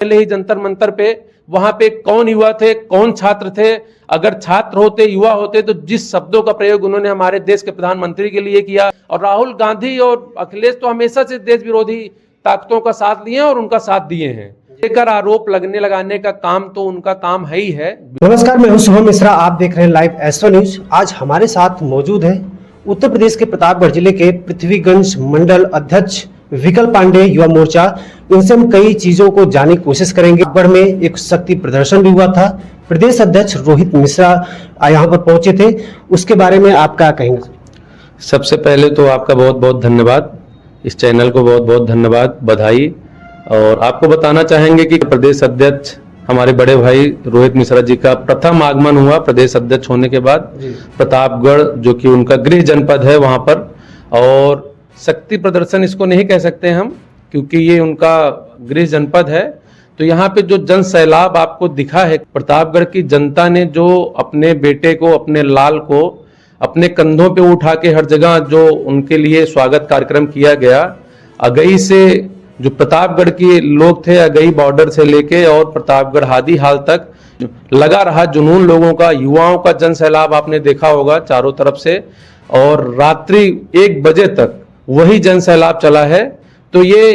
पहले ही जंतर मंतर पे वहां पे कौन युवा थे, कौन छात्र थे। अगर छात्र होते, युवा होते, तो जिस शब्दों का प्रयोग उन्होंने हमारे देश के प्रधानमंत्री के लिए किया, और राहुल गांधी और अखिलेश तो हमेशा से देश विरोधी ताकतों का साथ लिए और उनका साथ दिए हैं। लेकर आरोप लगाने का काम तो उनका काम है ही है। नमस्कार, मैं हूं शुभम मिश्रा, आप देख रहे हैं लाइव एस्ट्रो न्यूज। आज हमारे साथ मौजूद है उत्तर प्रदेश के प्रतापगढ़ जिले के पृथ्वीगंज मंडल अध्यक्ष विकल पांडे, युवा मोर्चा। इनसे हम कई चीजों को जानने की कोशिश करेंगे। गढ़ में एक शक्ति प्रदर्शन भी हुआ था, प्रदेश अध्यक्ष रोहित मिश्रा यहाँ पर पहुंचे थे, उसके बारे में आप क्या कहेंगे? सबसे पहले तो आपका बहुत बहुत धन्यवाद, इस चैनल को बहुत बहुत धन्यवाद, बधाई। और आपको बताना चाहेंगे कि प्रदेश अध्यक्ष हमारे बड़े भाई रोहित मिश्रा जी का प्रथम आगमन हुआ प्रदेश अध्यक्ष होने के बाद प्रतापगढ़, जो कि उनका गृह जनपद है वहां पर। और शक्ति प्रदर्शन इसको नहीं कह सकते हम, क्योंकि ये उनका गृह जनपद है। तो यहाँ पे जो जन सैलाब आपको दिखा है, प्रतापगढ़ की जनता ने जो अपने बेटे को, अपने लाल को अपने कंधों पे उठा के हर जगह जो उनके लिए स्वागत कार्यक्रम किया गया। अगई से जो प्रतापगढ़ के लोग थे, अगई बॉर्डर से लेके और प्रतापगढ़ हादी हाल तक लगा रहा जुनून लोगों का, युवाओं का जन सैलाब आपने देखा होगा चारों तरफ से। और रात्रि 1 बजे तक वही जन सैलाब चला है। तो ये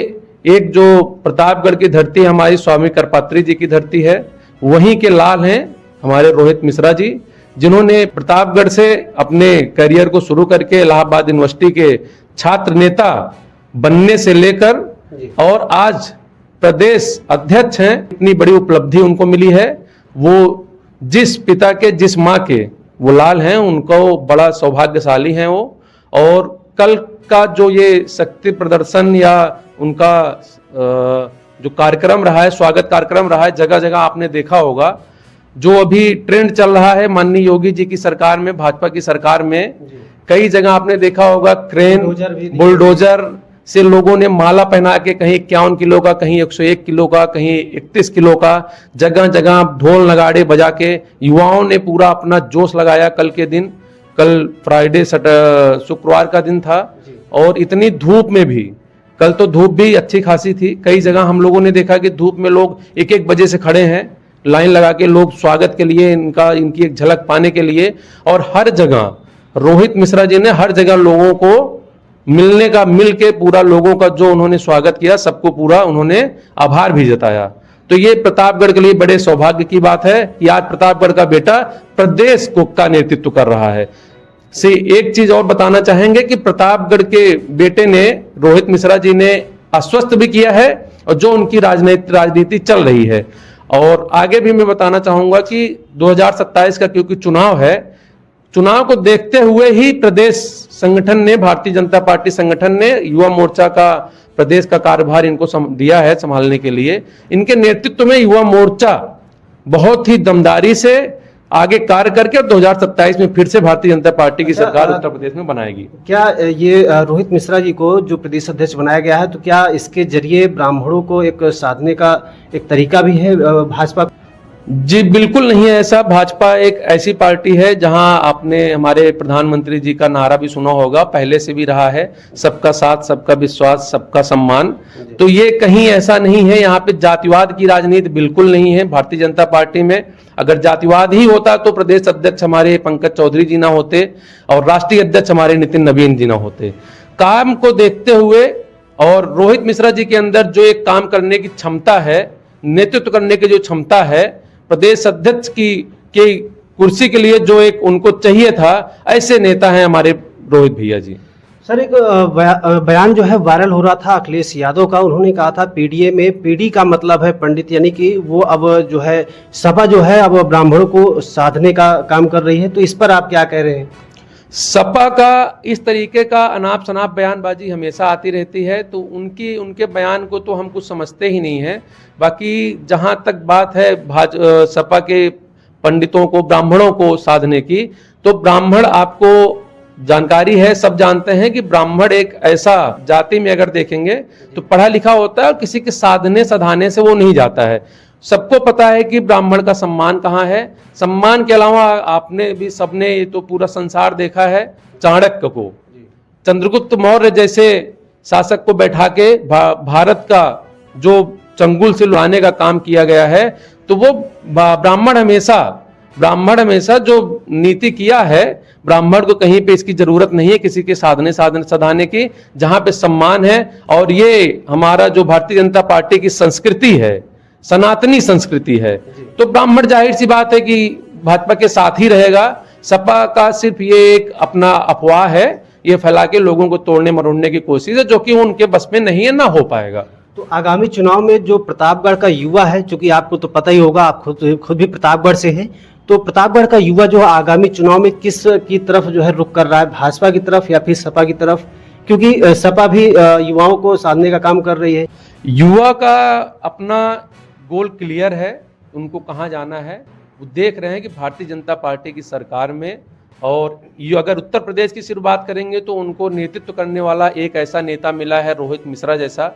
एक जो प्रतापगढ़ की धरती हमारी स्वामी करपात्री जी की धरती है, वहीं के लाल हैं हमारे रोहित मिश्रा जी, जिन्होंने प्रतापगढ़ से अपने करियर को शुरू करके इलाहाबाद यूनिवर्सिटी के छात्र नेता बनने से लेकर और आज प्रदेश अध्यक्ष हैं। इतनी बड़ी उपलब्धि उनको मिली है। वो जिस पिता के, जिस माँ के वो लाल हैं, उनको बड़ा सौभाग्यशाली हैं वो। और कल का जो ये शक्ति प्रदर्शन या उनका जो कार्यक्रम रहा है, स्वागत कार्यक्रम रहा है, जगह जगह आपने देखा होगा। जो अभी ट्रेंड चल रहा है माननीय योगी जी की सरकार में, भाजपा की सरकार में, कई जगह आपने देखा होगा क्रेन, बुलडोजर से लोगों ने माला पहना के, कहीं 51 किलो का, कहीं 101 किलो का, कहीं 31 किलो का, जगह जगह ढोल नगाड़े बजा के युवाओं ने पूरा अपना जोश लगाया। कल के दिन, कल फ्राइडे शुक्रवार का दिन था, और इतनी धूप में भी, कल तो धूप भी अच्छी खासी थी। कई जगह हम लोगों ने देखा कि धूप में लोग 1-1 बजे से खड़े हैं, लाइन लगा के, लोग स्वागत के लिए, इनकी एक झलक पाने के लिए। और हर जगह रोहित मिश्रा जी ने हर जगह लोगों को मिल के पूरा लोगों का जो उन्होंने स्वागत किया, सबको पूरा उन्होंने आभार भी जताया। तो ये प्रतापगढ़ के लिए बड़े सौभाग्य की बात है कि आज प्रतापगढ़ का बेटा प्रदेश का नेतृत्व कर रहा है। से एक चीज और बताना चाहेंगे कि प्रतापगढ़ के बेटे ने, रोहित मिश्रा जी ने आश्वस्त भी किया है, और जो उनकी राजनीति चल रही है। और आगे भी मैं बताना चाहूंगा कि 2027 का क्योंकि चुनाव है, चुनाव को देखते हुए ही प्रदेश संगठन ने, भारतीय जनता पार्टी संगठन ने युवा मोर्चा का प्रदेश का कार्यभार इनको दिया है संभालने के लिए। इनके नेतृत्व में युवा मोर्चा बहुत ही दमदारी से आगे कार्य करके 2027 में फिर से भारतीय जनता पार्टी की सरकार उत्तर प्रदेश में बनाएगी। क्या ये रोहित मिश्रा जी को जो प्रदेश अध्यक्ष बनाया गया है, तो क्या इसके जरिए ब्राह्मणों को एक साधने का एक तरीका भी है भाजपा? जी बिल्कुल नहीं है ऐसा। भाजपा एक ऐसी पार्टी है जहां आपने हमारे प्रधानमंत्री जी का नारा भी सुना होगा, पहले से भी रहा है, सबका साथ, सबका विश्वास, सबका सम्मान। तो ये कहीं ऐसा नहीं है, यहाँ पे जातिवाद की राजनीति बिल्कुल नहीं है भारतीय जनता पार्टी में। अगर जातिवाद ही होता तो प्रदेश अध्यक्ष हमारे पंकज चौधरी जी ना होते और राष्ट्रीय अध्यक्ष हमारे नितिन नवीन जी ना होते। काम को देखते हुए और रोहित मिश्रा जी के अंदर जो एक काम करने की क्षमता है, नेतृत्व करने की जो क्षमता है, प्रदेश अध्यक्ष की कुर्सी के लिए जो एक उनको चाहिए था, ऐसे नेता हैं हमारे रोहित भैया जी। सर, एक बयान जो है वायरल हो रहा था अखिलेश यादव का। उन्होंने कहा था पीडीए में पीडी का मतलब है पंडित, यानी कि वो अब जो है सपा जो है अब ब्राह्मणों को साधने का काम कर रही है। तो इस पर आप क्या कह रहे हैं? सपा का इस तरीके का अनाप शनाप बयानबाजी हमेशा आती रहती है, तो उनके बयान को तो हम कुछ समझते ही नहीं है। बाकी जहां तक बात है सपा के पंडितों को, ब्राह्मणों को साधने की, तो ब्राह्मण आपको जानकारी है, सब जानते हैं कि ब्राह्मण एक ऐसा जाति में अगर देखेंगे तो पढ़ा लिखा होता है और किसी के साधने सधाने से वो नहीं जाता है। सबको पता है कि ब्राह्मण का सम्मान कहाँ है। सम्मान के अलावा आपने भी, सबने, ये तो पूरा संसार देखा है, चाणक्य को, चंद्रगुप्त मौर्य जैसे शासक को बैठा के भारत का जो चंगुल से लुभाने का काम किया गया है, तो वो ब्राह्मण हमेशा जो नीति किया है, ब्राह्मण को कहीं पे इसकी जरूरत नहीं है किसी के सधाने की, जहां पे सम्मान है। और ये हमारा जो भारतीय जनता पार्टी की संस्कृति है, सनातनी संस्कृति है, तो ब्राह्मण जाहिर सी बात है कि भाजपा के साथ ही रहेगा। सपा का सिर्फ ये एक अपना अफवाह है, ये फैला के लोगों को तोड़ने मरोड़ने की कोशिश है, जो कि उनके बस में नहीं है, ना हो पाएगा। तो आगामी चुनाव में जो प्रतापगढ़ का युवा है, चूंकि आपको तो पता ही होगा, आप खुद भी प्रतापगढ़ से हैं, तो प्रतापगढ़ का युवा जो आगामी चुनाव में किस की तरफ जो है रुख कर रहा है, भाजपा की तरफ या फिर सपा की तरफ? क्योंकि सपा भी युवाओं को साधने का काम कर रही है। युवा का अपना गोल क्लियर है, उनको कहाँ जाना है, वो देख रहे हैं कि भारतीय जनता पार्टी की सरकार में। और ये अगर उत्तर प्रदेश की सिर्फ बात करेंगे तो उनको नेतृत्व करने वाला एक ऐसा नेता मिला है, रोहित मिश्रा जैसा।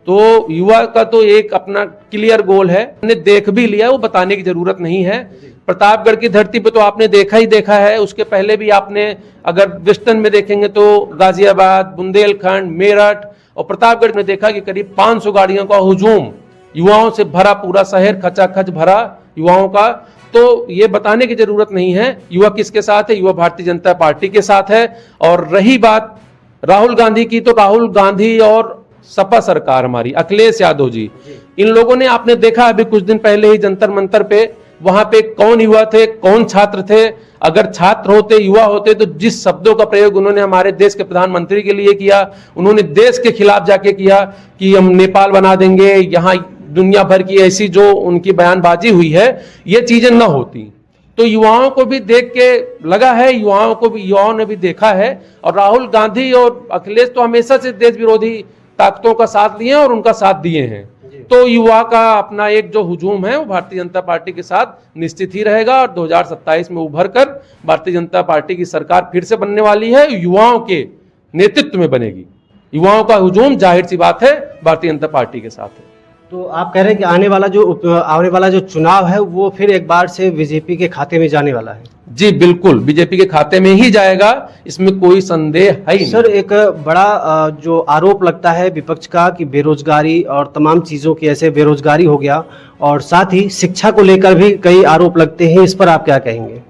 तो युवा का तो एक अपना क्लियर गोल है, हमने देख भी लिया, वो बताने की जरूरत नहीं है। प्रतापगढ़ की धरती पे तो आपने देखा है, उसके पहले भी आपने अगर वेस्टर्न में देखेंगे तो गाजियाबाद, बुंदेलखंड, मेरठ और प्रतापगढ़ में देखा कि करीब 500 गाड़ियों का हुजूम, युवाओं से भरा पूरा शहर खचाखच भरा युवाओं का। तो ये बताने की जरूरत नहीं है युवा किसके साथ है, युवा भारतीय जनता पार्टी के साथ है। और रही बात राहुल गांधी की, तो राहुल गांधी और सपा सरकार हमारी, अखिलेश यादव जी, इन लोगों ने, आपने देखा अभी कुछ दिन पहले ही जंतर मंतर पे, वहां पे कौन युवा थे, कौन छात्र थे। अगर छात्र होते, युवा होते, तो जिस शब्दों का प्रयोग उन्होंने हमारे देश के प्रधानमंत्री के लिए किया, उन्होंने देश के खिलाफ जाके किया कि हम नेपाल बना देंगे, यहाँ दुनिया भर की ऐसी जो उनकी बयानबाजी हुई है, ये चीजें न होती। तो युवाओं को भी देख के लगा है, युवाओं ने भी देखा है। और राहुल गांधी और अखिलेश तो हमेशा से देश विरोधी ताकतों का साथ लिए और उनका साथ दिए हैं। तो युवा का अपना एक जो हुजूम है वो भारतीय जनता पार्टी के साथ निश्चित ही रहेगा। और 2027 में उभर कर भारतीय जनता पार्टी की सरकार फिर से बनने वाली है, युवाओं के नेतृत्व में बनेगी। युवाओं का हुजूम जाहिर सी बात है भारतीय जनता पार्टी के साथ है। तो आप कह रहे हैं कि आने वाला जो चुनाव है वो फिर एक बार से बीजेपी के खाते में जाने वाला है? जी बिल्कुल, बीजेपी के खाते में ही जाएगा, इसमें कोई संदेह है ही नहीं। सर, एक बड़ा जो आरोप लगता है विपक्ष का कि बेरोजगारी और तमाम चीजों की, ऐसे बेरोजगारी हो गया, और साथ ही शिक्षा को लेकर भी कई आरोप लगते हैं, इस पर आप क्या कहेंगे?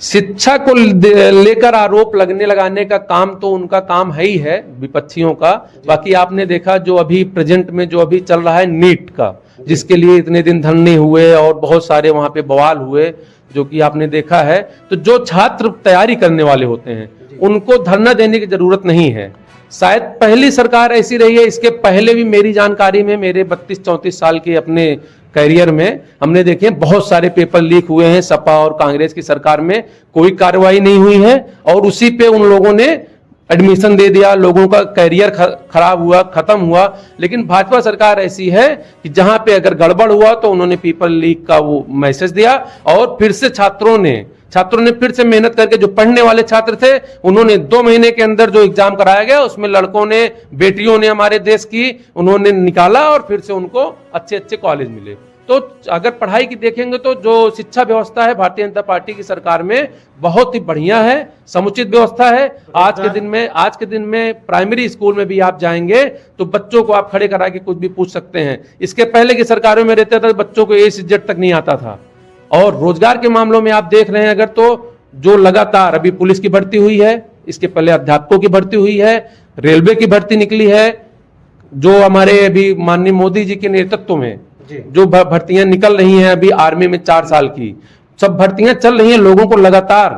शिक्षा को लेकर आरोप लगाने का काम तो उनका काम है ही है, विपक्षियों का। बाकी आपने देखा जो अभी प्रेजेंट में जो अभी चल रहा है नीट का, जिसके लिए इतने दिन धरने हुए और बहुत सारे वहां पे बवाल हुए, जो कि आपने देखा है। तो जो छात्र तैयारी करने वाले होते हैं उनको धरना देने की जरूरत नहीं है। शायद पहली सरकार ऐसी रही है, इसके पहले भी मेरी जानकारी में, मेरे 32-34 साल के अपने करियर में हमने देखे बहुत सारे पेपर लीक हुए हैं। सपा और कांग्रेस की सरकार में कोई कार्रवाई नहीं हुई है और उसी पे उन लोगों ने एडमिशन दे दिया, लोगों का करियर खराब हुआ, खत्म हुआ। लेकिन भाजपा सरकार ऐसी है कि जहां पे अगर गड़बड़ हुआ तो उन्होंने पेपर लीक का वो मैसेज दिया और फिर से छात्रों ने फिर से मेहनत करके, जो पढ़ने वाले छात्र थे उन्होंने 2 महीने के अंदर जो एग्जाम कराया गया उसमें लड़कों ने, बेटियों ने हमारे देश की, उन्होंने निकाला और फिर से उनको अच्छे कॉलेज मिले। तो अगर पढ़ाई की देखेंगे तो जो शिक्षा व्यवस्था है भारतीय जनता पार्टी की सरकार में बहुत ही बढ़िया है, समुचित व्यवस्था है। आज के दिन में प्राइमरी स्कूल में भी आप जाएंगे तो बच्चों को आप खड़े करा के कुछ भी पूछ सकते हैं। इसके पहले की सरकारों में रहता था बच्चों को A से Z तक नहीं आता था। और रोजगार के मामलों में आप देख रहे हैं अगर, तो जो लगातार अभी पुलिस की भर्ती हुई है, इसके पहले अध्यापकों की भर्ती हुई है, रेलवे की भर्ती निकली है, जो हमारे अभी माननीय मोदी जी के नेतृत्व में जो भर्तियां निकल रही हैं, अभी आर्मी में 4 साल की सब भर्तियां चल रही हैं, लोगों को लगातार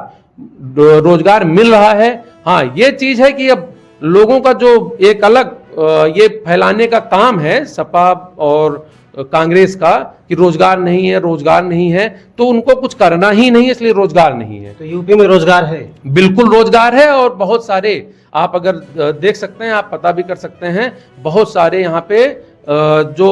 रोजगार मिल रहा है। हाँ, ये चीज है कि अब लोगों का जो एक अलग ये फैलाने का काम है सपा और कांग्रेस का कि रोजगार नहीं है, तो उनको कुछ करना ही नहीं है, इसलिए रोजगार नहीं है। तो यूपी में रोजगार है, बिल्कुल रोजगार है और बहुत सारे आप अगर देख सकते हैं, आप पता भी कर सकते हैं, बहुत सारे यहाँ पे जो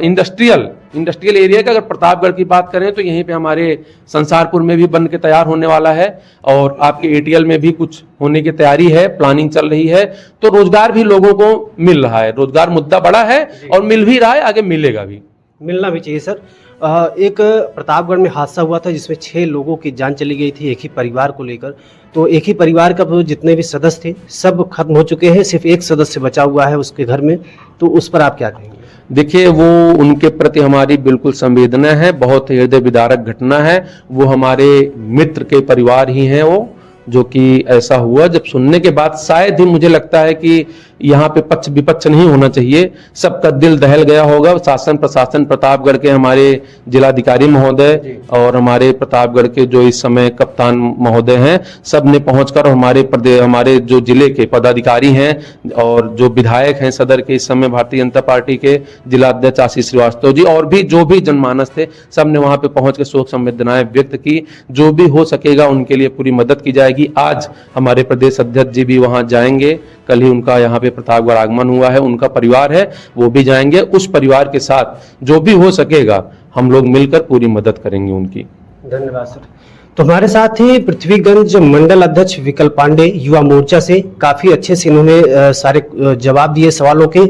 इंडस्ट्रियल एरिया का अगर प्रतापगढ़ की बात करें तो यहीं पे हमारे संसारपुर में भी बन के तैयार होने वाला है और आपके ATL में भी कुछ होने की तैयारी है, प्लानिंग चल रही है। तो रोजगार भी लोगों को मिल रहा है, रोजगार मुद्दा बड़ा है और मिल भी रहा है, आगे मिलेगा भी, मिलना भी चाहिए। सर, एक प्रतापगढ़ में हादसा हुआ था जिसमें 6 लोगों की जान चली गई थी, एक ही परिवार को लेकर। तो एक ही परिवार का जितने भी सदस्य थे सब खत्म हो चुके हैं, सिर्फ एक सदस्य बचा हुआ है उसके घर में, तो उस पर आप क्या कहेंगे? देखिए, वो उनके प्रति हमारी बिल्कुल संवेदना है, बहुत हृदय विदारक घटना है। वो हमारे मित्र के परिवार ही हैं वो, जो कि ऐसा हुआ। जब सुनने के बाद शायद ही मुझे लगता है कि यहाँ पे पक्ष विपक्ष नहीं होना चाहिए, सबका दिल दहल गया होगा। शासन प्रशासन प्रतापगढ़ के हमारे जिलाधिकारी महोदय और हमारे प्रतापगढ़ के जो इस समय कप्तान महोदय हैं, सब ने पहुंचकर हमारे जो जिले के पदाधिकारी हैं और जो विधायक हैं सदर के इस समय भारतीय जनता पार्टी के जिला अध्यक्ष आशीष श्रीवास्तव जी और भी जो भी जनमानस थे, सब ने वहां पे पहुंच के शोक संवेदनाएं व्यक्त की। जो भी हो सकेगा उनके लिए पूरी मदद की जाएगी। आज हमारे प्रदेश अध्यक्ष जी भी वहां जाएंगे, कल ही उनका यहाँ पे प्रतापगढ़ आगमन हुआ है, उनका परिवार है वो भी जाएंगे। उस परिवार के साथ जो भी हो सकेगा हम लोग मिलकर पूरी मदद करेंगे उनकी। धन्यवाद सर। तो हमारे साथ ही पृथ्वीगंज मंडल अध्यक्ष विकल्प पांडे युवा मोर्चा से, काफी अच्छे से इन्होंने सारे जवाब दिए सवालों के।